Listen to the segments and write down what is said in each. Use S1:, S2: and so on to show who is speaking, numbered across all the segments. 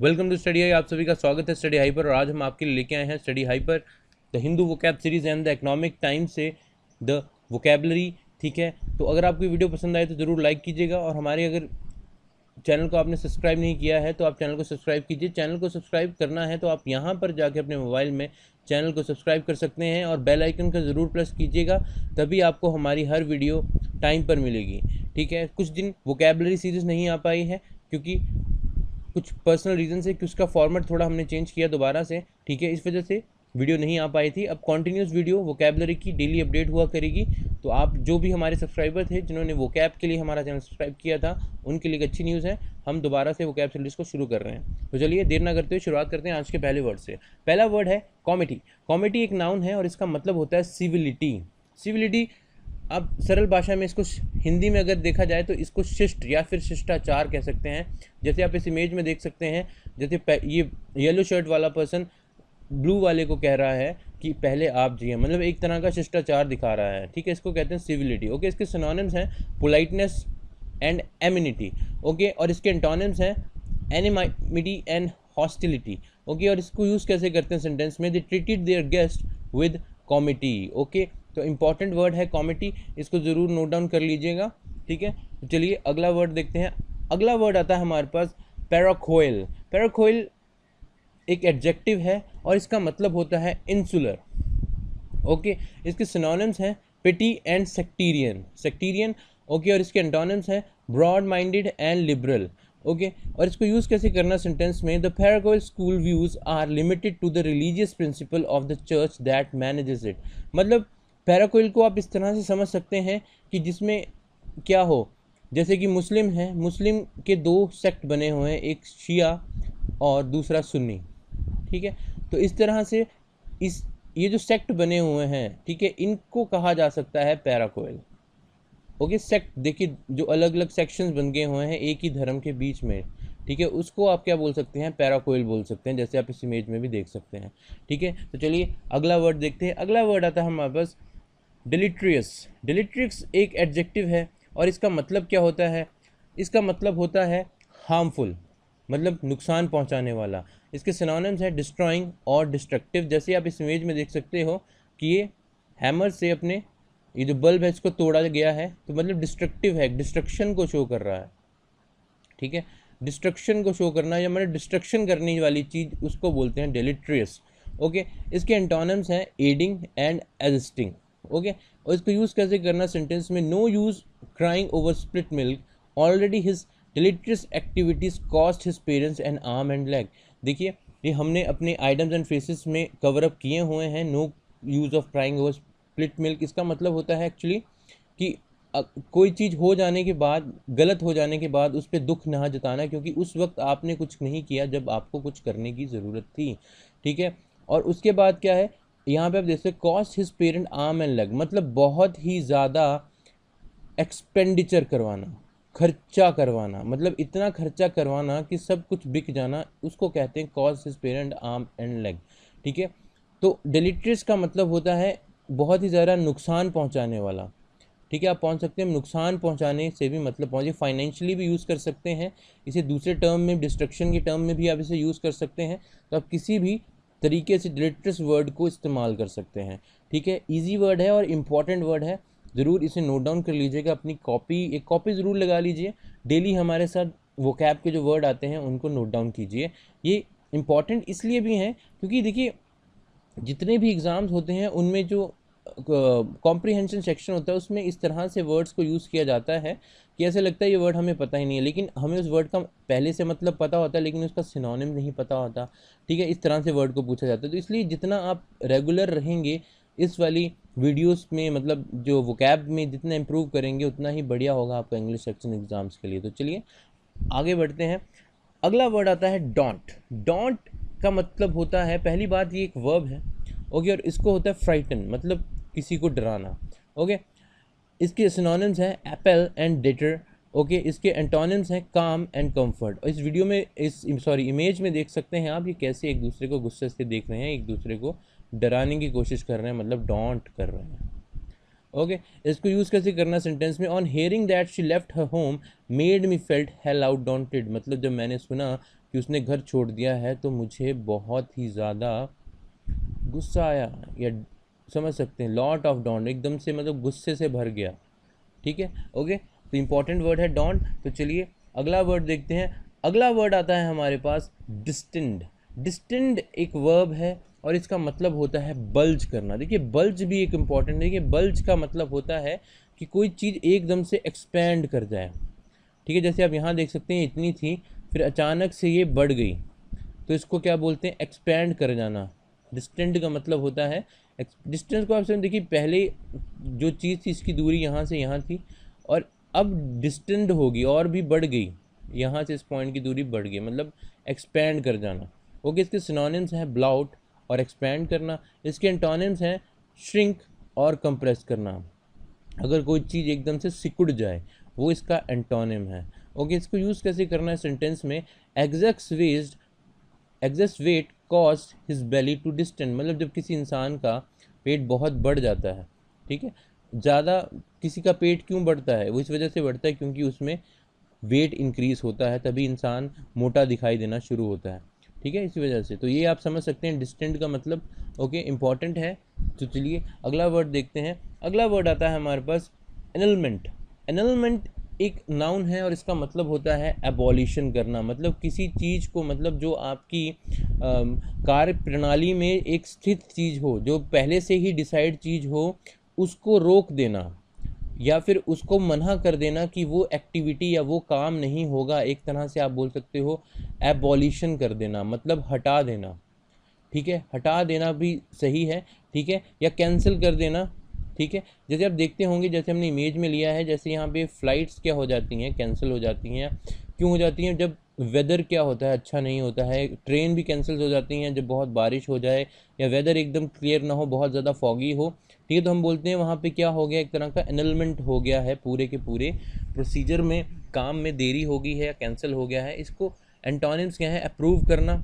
S1: Welcome to study high. आप सभी का स्वागत है स्टडी हाई पर। और आज हम आपके लिए लेके आए हैं स्टडी हाई पर the Hindu vocab series and the economic times से द वोकैबलरी। ठीक है, तो अगर आपको वीडियो पसंद आए तो ज़रूर लाइक कीजिएगा, और हमारे अगर चैनल को आपने सब्सक्राइब नहीं किया है तो आप चैनल को सब्सक्राइब कीजिए। चैनल को सब्सक्राइब करना है तो आप यहाँ पर जाके अपने मोबाइल में चैनल को सब्सक्राइब कर सकते हैं, और बेल आइकन का ज़रूर प्रेस कीजिएगा, तभी आपको हमारी हर वीडियो टाइम पर मिलेगी। ठीक है, कुछ दिन वोकैबलरी सीरीज़ नहीं आ पाई है क्योंकि कुछ पर्सनल रीज़न से कि उसका फॉर्मेट थोड़ा हमने चेंज किया दोबारा से। ठीक है, इस वजह से वीडियो नहीं आ पाई थी। अब कॉन्टीन्यूस वीडियो वोकैबलरी की डेली अपडेट हुआ करेगी। तो आप जो भी हमारे सब्सक्राइबर थे जिन्होंने वोकैब के लिए हमारा चैनल सब्सक्राइब किया था, उनके लिए एक अच्छी न्यूज़ है, हम दोबारा से वोकैब सीरीज को शुरू कर रहे हैं। तो चलिए देर ना करते हुए शुरुआत करते हैं आज के पहले वर्ड से। पहला वर्ड है कॉमिटी। कॉमिटी एक नाउन है और इसका मतलब होता है सिविलिटी। सिविलिटी, अब सरल भाषा में इसको हिंदी में अगर देखा जाए तो इसको शिष्ट या फिर शिष्टाचार कह सकते हैं। जैसे आप इस इमेज में देख सकते हैं, जैसे ये येलो शर्ट वाला पर्सन ब्लू वाले को कह रहा है कि पहले आप जिए, मतलब एक तरह का शिष्टाचार दिखा रहा है। ठीक है, इसको कहते हैं सिविलिटी। ओके, इसके सिनोनिम्स हैं पोलाइटनेस एंड एमिनिटी। ओके, और इसके एंटोनिम्स हैं एनिमिटी एंड हॉस्टिलिटी। ओके, और इसको यूज़ कैसे करते हैं सेंटेंस में, they treated there guest with comity. Okay, तो इंपॉर्टेंट वर्ड है कॉमिटी, इसको ज़रूर नोट डाउन कर लीजिएगा। ठीक है, तो चलिए अगला वर्ड देखते हैं। अगला वर्ड आता है हमारे पास पैराखोइल। पैराखोइल एक एडजेक्टिव है और इसका मतलब होता है इंसुलर। ओके, इसके सिनोनिम्स हैं petty and sectarian. Sectarian, okay, और इसके एंटोनिम्स हैं broad minded and liberal. Okay, और इसको यूज़ कैसे करना सेंटेंस में, the parochial school views are limited to the religious principle of the church that manages it. मतलब पैराकोइल को आप इस तरह से समझ सकते हैं कि जिसमें क्या हो, जैसे कि मुस्लिम है, मुस्लिम के दो सेक्ट बने हुए हैं, एक शिया और दूसरा सुन्नी। ठीक है, तो इस तरह से इस ये जो सेक्ट बने हुए हैं, ठीक है, इनको कहा जा सकता है पैराकोइल। ओके, सेक्ट देखिए, जो अलग अलग सेक्शंस बन गए हुए हैं एक ही धर्म के बीच में, ठीक है, उसको आप क्या बोल सकते हैं, पैराकोइल बोल सकते हैं, जैसे आप इस इमेज में भी देख सकते हैं। ठीक है, तो चलिए अगला वर्ड देखते हैं। अगला वर्ड आता है हमारे पास डिलिट्रियस। डिलिट्रियस एक एडजेक्टिव है और इसका मतलब क्या होता है, इसका मतलब होता है हार्मफुल, मतलब नुकसान पहुंचाने वाला। इसके सिनोनिम्स है डिस्ट्रॉइंग और डिस्ट्रक्टिव। जैसे आप इस इमेज में देख सकते हो कि ये हैमर से अपने ये जो बल्ब है इसको तोड़ा गया है, तो मतलब डिस्ट्रक्टिव है, डिस्ट्रक्शन को शो कर रहा है। ठीक है, डिस्ट्रक्शन को शो करना या मतलब डिस्ट्रक्शन करने वाली चीज़ उसको बोलते हैं डिलिट्रियस। ओके, इसके एंटोनिम्स हैं एडिंग एंड एसिस्टिंग। ओके, और इसको यूज़ कैसे करना सेंटेंस में, no use crying over split milk, already his deleterious activities cost his parents an arm and leg. देखिए, ये हमने अपने आइटम्स एंड फेसेस में कवर अप किए हुए हैं, no use of crying over split milk. इसका मतलब होता है एक्चुअली कि कोई चीज़ हो जाने के बाद, गलत हो जाने के बाद उस पर दुख ना जताना, क्योंकि उस वक्त आपने कुछ नहीं किया जब आपको कुछ करने की ज़रूरत थी। ठीक है, और उसके बाद क्या है, यहाँ पे आप देखते हैं cost his parent arm and leg, मतलब बहुत ही ज़्यादा एक्सपेंडिचर करवाना, खर्चा करवाना, मतलब इतना खर्चा करवाना कि सब कुछ बिक जाना, उसको कहते हैं cost his parent arm and leg. ठीक है, तो डिलिट्रियस का मतलब होता है बहुत ही ज़्यादा नुकसान पहुँचाने वाला। ठीक है, आप पहुंच सकते हैं नुकसान पहुंचाने से भी मतलब पहुंचे, फाइनेंशियली भी यूज़ कर सकते हैं इसे, दूसरे टर्म में डिस्ट्रक्शन के टर्म में भी आप इसे यूज़ कर सकते हैं। तो आप किसी भी तरीके से डिलिट्रियस वर्ड को इस्तेमाल कर सकते हैं। ठीक है, इजी वर्ड है और इम्पॉर्टेंट वर्ड है, ज़रूर इसे नोट डाउन कर लीजिएगा, अपनी कॉपी, एक कॉपी ज़रूर लगा लीजिए, डेली हमारे साथ वोकैब के जो वर्ड आते हैं उनको नोट डाउन कीजिए। ये इम्पॉर्टेंट इसलिए भी हैं क्योंकि देखिए, जितने भी एग्ज़ाम्स होते हैं उनमें जो कॉम्प्रिहेंशन सेक्शन होता है उसमें इस तरह से वर्ड्स को यूज़ किया जाता है कि ऐसे लगता है ये वर्ड हमें पता ही नहीं है, लेकिन हमें उस वर्ड का पहले से मतलब पता होता है लेकिन उसका सिनोनिम नहीं पता होता। ठीक है, इस तरह से वर्ड को पूछा जाता है। तो इसलिए जितना आप रेगुलर रहेंगे इस वाली वीडियोस में, मतलब जो वोकैब में जितना इम्प्रूव करेंगे उतना ही बढ़िया होगा आपका इंग्लिश सेक्शन एग्ज़ाम्स के लिए। तो चलिए आगे बढ़ते हैं। अगला वर्ड आता है डोंट। डोंट का मतलब होता है, पहली बात ये एक वर्ब है। ओके, और इसको होता है फ्राइटन, मतलब किसी को डराना। ओके, इसके सिनोनिम्स हैं एप्पल एंड डेटर। ओके, इसके एंटोनिम्स हैं काम एंड कंफर्ट। और इस वीडियो में, इस सॉरी इमेज में देख सकते हैं आप, ये कैसे एक दूसरे को गुस्से से देख रहे हैं, एक दूसरे को डराने की कोशिश कर रहे हैं, मतलब डोंट कर रहे हैं। ओके, इसको यूज़ कैसे करना सेंटेंस में, on hearing that she left her home made me felt hell out daunted. मतलब जब मैंने सुना कि उसने घर छोड़ दिया है तो मुझे बहुत ही ज़्यादा गुस्सा आया, या समझ सकते हैं लॉट ऑफ डॉन्ट, एकदम से मतलब गुस्से से भर गया। ठीक है, ओके। तो इंपॉर्टेंट वर्ड है डॉन्ट। तो चलिए अगला वर्ड देखते हैं। अगला वर्ड आता है हमारे पास डिस्टेंड। डिस्टेंड एक वर्ब है और इसका मतलब होता है बल्ज करना। देखिए बल्ज भी एक इम्पॉर्टेंट, देखिए बल्ज का मतलब होता है कि कोई चीज़ एकदम से एक्सपैंड कर जाए। ठीक है, जैसे आप यहाँ देख सकते हैं इतनी थी, फिर अचानक से ये बढ़ गई, तो इसको क्या बोलते हैं, एक्सपैंड कर जाना। डिस्टेंट का मतलब होता है, डिस्टेंस को आप समझ, देखिए पहले जो चीज़ थी इसकी दूरी यहाँ से यहाँ थी, और अब डिस्टेंट होगी और भी बढ़ गई, यहाँ से इस पॉइंट की दूरी बढ़ गई, मतलब एक्सपैंड कर जाना। ओके, इसके सिनोनिम्स हैं ब्लाउट और एक्सपैंड करना। इसके एंटोनिम्स हैं श्रिंक और कंप्रेस करना। अगर कोई चीज़ एकदम से सिकुड़ जाए वो इसका एंटोनिम है। ओके, इसको यूज़ कैसे करना है सेंटेंस में, excess weight cause his belly to distend, मतलब जब किसी इंसान का पेट बहुत बढ़ जाता है, ठीक है, ज़्यादा किसी का पेट क्यों बढ़ता है, वो इस वजह से बढ़ता है क्योंकि उसमें वेट इंक्रीज होता है, तभी इंसान मोटा दिखाई देना शुरू होता है। ठीक है, इसी वजह से। तो ये आप समझ सकते हैं डिस्टेंट का मतलब। ओके, इंपॉर्टेंट है। तो चलिए अगला वर्ड देखते हैं। अगला वर्ड आता है हमारे पास एनलमेंट। एनलमेंट एक नाउन है और इसका मतलब होता है एबॉलिशन करना, मतलब किसी चीज़ को, मतलब जो आपकी कार्य प्रणाली में एक स्थित चीज़ हो, जो पहले से ही डिसाइड चीज़ हो, उसको रोक देना या फिर उसको मना कर देना कि वो एक्टिविटी या वो काम नहीं होगा। एक तरह से आप बोल सकते हो एबॉलिशन कर देना, मतलब हटा देना। ठीक है, हटा देना भी सही है। ठीक है, या कैंसिल कर देना। ठीक है, जैसे आप देखते होंगे, जैसे हमने इमेज में लिया है, जैसे यहाँ पे फ्लाइट्स क्या हो जाती हैं, कैंसिल हो जाती हैं। क्यों हो जाती हैं, जब वेदर क्या होता है, अच्छा नहीं होता है। ट्रेन भी कैंसिल हो जाती हैं जब बहुत बारिश हो जाए या वेदर एकदम क्लियर ना हो, बहुत ज़्यादा फॉगी हो। ठीक है, तो हम बोलते हैं वहाँ पे क्या हो गया, एक तरह का एनलमेंट हो गया है, पूरे के पूरे प्रोसीजर में, काम में देरी हो गई है या कैंसिल हो गया है। इसको एंटोनिम्स क्या है, अप्रूव करना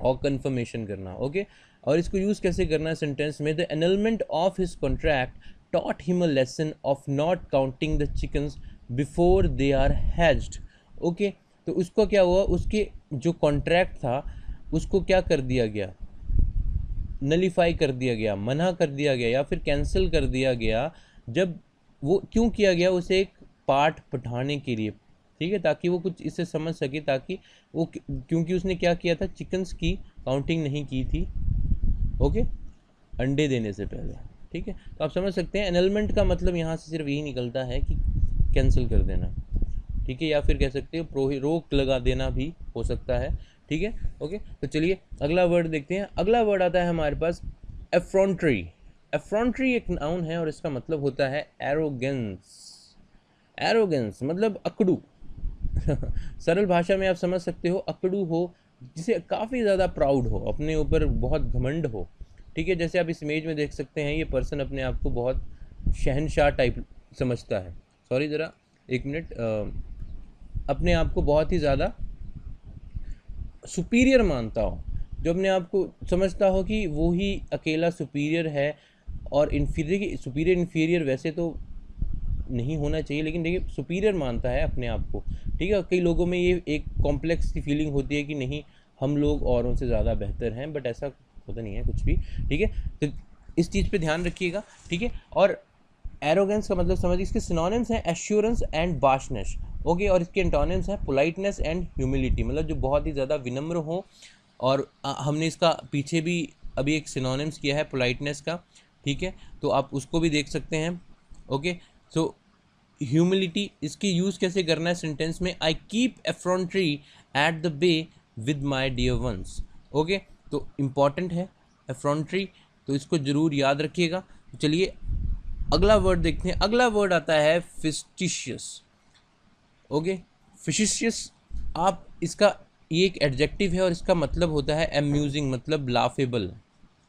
S1: और कंफर्मेशन करना। ओके, और इसको यूज़ कैसे करना है सेंटेंस में, the annulment of his contract taught him a lesson of not counting the chickens before they are hatched. Okay, तो उसको क्या हुआ, उसके जो कॉन्ट्रैक्ट था उसको क्या कर दिया गया, नलीफाई कर दिया गया, मना कर दिया गया या फिर कैंसिल कर दिया गया। जब वो क्यों किया गया, उसे एक पाठ पढ़ाने के लिए, ठीक है, ताकि वो कुछ इसे समझ सके, ताकि वो, क्योंकि उसने क्या किया था, चिकन्स की काउंटिंग नहीं की थी। ओके, अंडे देने से पहले। ठीक है, तो आप समझ सकते हैं एनलमेंट का मतलब यहाँ से सिर्फ यही निकलता है कि कैंसिल कर देना। ठीक है, या फिर कह सकते हो रोक लगा देना भी हो सकता है। ठीक है, ओके। तो चलिए अगला वर्ड देखते हैं। अगला वर्ड आता है हमारे पास एफ्रॉन्ट्री। एफ्रॉन्ट्री एक नाउन है और इसका मतलब होता है एरोगेंस। एरोगेंस मतलब अकड़ू। सरल भाषा में आप समझ सकते हो, अकड़ू हो, जिसे काफ़ी ज़्यादा प्राउड हो, अपने ऊपर बहुत घमंड हो। ठीक है, जैसे आप इस इमेज में देख सकते हैं, ये पर्सन अपने आप को बहुत शहनशाह टाइप समझता है। सॉरी ज़रा एक मिनट, अपने आप को बहुत ही ज़्यादा सुपीरियर मानता हो, जो अपने आप को समझता हो कि वो ही अकेला सुपीरियर है। और इन्फीरियर, सुपीरियर इन्फीरियर वैसे तो नहीं होना चाहिए, लेकिन देखिए सुपीरियर मानता है अपने आप को। ठीक है, कई लोगों में ये एक कॉम्प्लेक्स की फीलिंग होती है कि नहीं, हम लोग औरों से ज़्यादा बेहतर हैं, बट ऐसा होता नहीं है कुछ भी। ठीक है, तो इस चीज़ पे ध्यान रखिएगा। ठीक है, और एरोगेंस का मतलब समझिए, इसके सिनोनिम्स हैं एश्योरेंस एंड बाशनेस। ओके, और इसके एंटोनिम्स हैं पोलाइटनेस एंड ह्यूमिलिटी, मतलब जो बहुत ही ज़्यादा विनम्र हो। और हमने इसका पीछे भी अभी एक सिनोनिम्स किया है पोलाइटनेस का। ठीक है, तो आप उसको भी देख सकते हैं। ओके, सो ह्यूमिलिटी, इसकी यूज़ कैसे करना है सेंटेंस में, I keep effrontery at the bay with my dear ones. Okay, तो इम्पॉर्टेंट है एफ्रॉन्ट्री, तो इसको ज़रूर याद रखिएगा। तो चलिए अगला वर्ड देखते हैं। अगला वर्ड आता है फिस्टिशियस। ओके, फिस्टिशियस, आप इसका, ये एक एडजेक्टिव है और इसका मतलब होता है अम्यूजिंग, मतलब लाफेबल।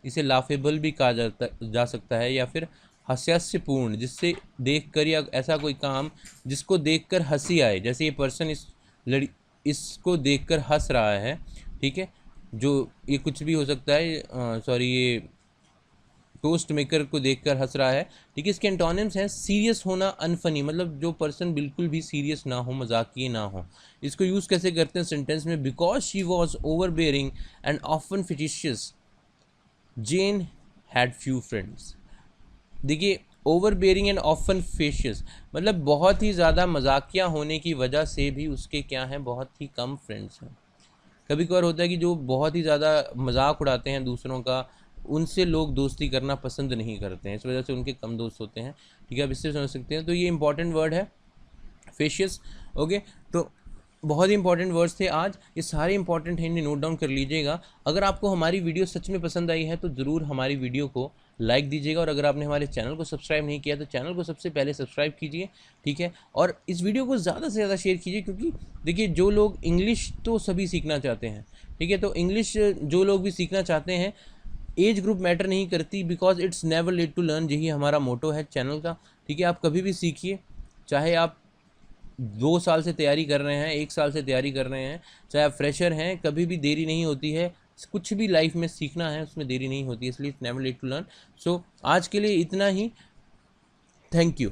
S1: इसे लाफेबल भी कहा जा सकता है, या फिर हास्यास्यपूर्ण, जिससे देखकर, या ऐसा कोई काम जिसको देखकर हंसी आए। जैसे ये पर्सन इसको देखकर हंस रहा है। ठीक है, जो ये कुछ भी हो सकता है, सॉरी, ये टोस्ट मेकर को देखकर हंस रहा है, ठीक है। इसके एंटोनिम्स हैं सीरियस होना, अनफनी, मतलब जो पर्सन बिल्कुल भी सीरियस ना हो, मजाकिया ना हो। इसको यूज़ कैसे करते हैं सेंटेंस में, because she was overbearing and often fictitious Jane had few friends. देखिए, ओवरबेयरिंग एंड ऑफन फेशियस मतलब बहुत ही ज़्यादा मजाकिया होने की वजह से भी उसके क्या हैं, बहुत ही कम फ्रेंड्स हैं। कभी कभार होता है कि जो बहुत ही ज़्यादा मजाक उड़ाते हैं दूसरों का, उनसे लोग दोस्ती करना पसंद नहीं करते हैं, इस वजह से उनके कम दोस्त होते हैं, ठीक है। आप इससे समझ सकते हैं। तो ये इंपॉर्टेंट वर्ड है फेशियस, ओके। तो बहुत ही इंपॉर्टेंट वर्ड्स थे आज, ये सारे इंपॉर्टेंट हैं, इन्हें नोट डाउन कर लीजिएगा। अगर आपको हमारी वीडियो सच में पसंद आई है तो ज़रूर हमारी वीडियो को लाइक दीजिएगा, और अगर आपने हमारे चैनल को सब्सक्राइब नहीं किया तो चैनल को सबसे पहले सब्सक्राइब कीजिए, ठीक है। और इस वीडियो को ज़्यादा से ज़्यादा शेयर कीजिए, क्योंकि देखिए जो लोग इंग्लिश तो सभी सीखना चाहते हैं, ठीक है। तो इंग्लिश जो लोग भी सीखना चाहते हैं, एज ग्रुप मैटर नहीं करती, because it's never late to learn, यही हमारा मोटो है चैनल का, ठीक है। आप कभी भी सीखिए, चाहे आप 2 साल से तैयारी कर रहे हैं, 1 साल से तैयारी कर रहे हैं, चाहे आप फ्रेशर हैं, कभी भी देरी नहीं होती है। कुछ भी लाइफ में सीखना है उसमें देरी नहीं होती है, इसलिए it's never late to learn. So आज के लिए इतना ही, थैंक यू।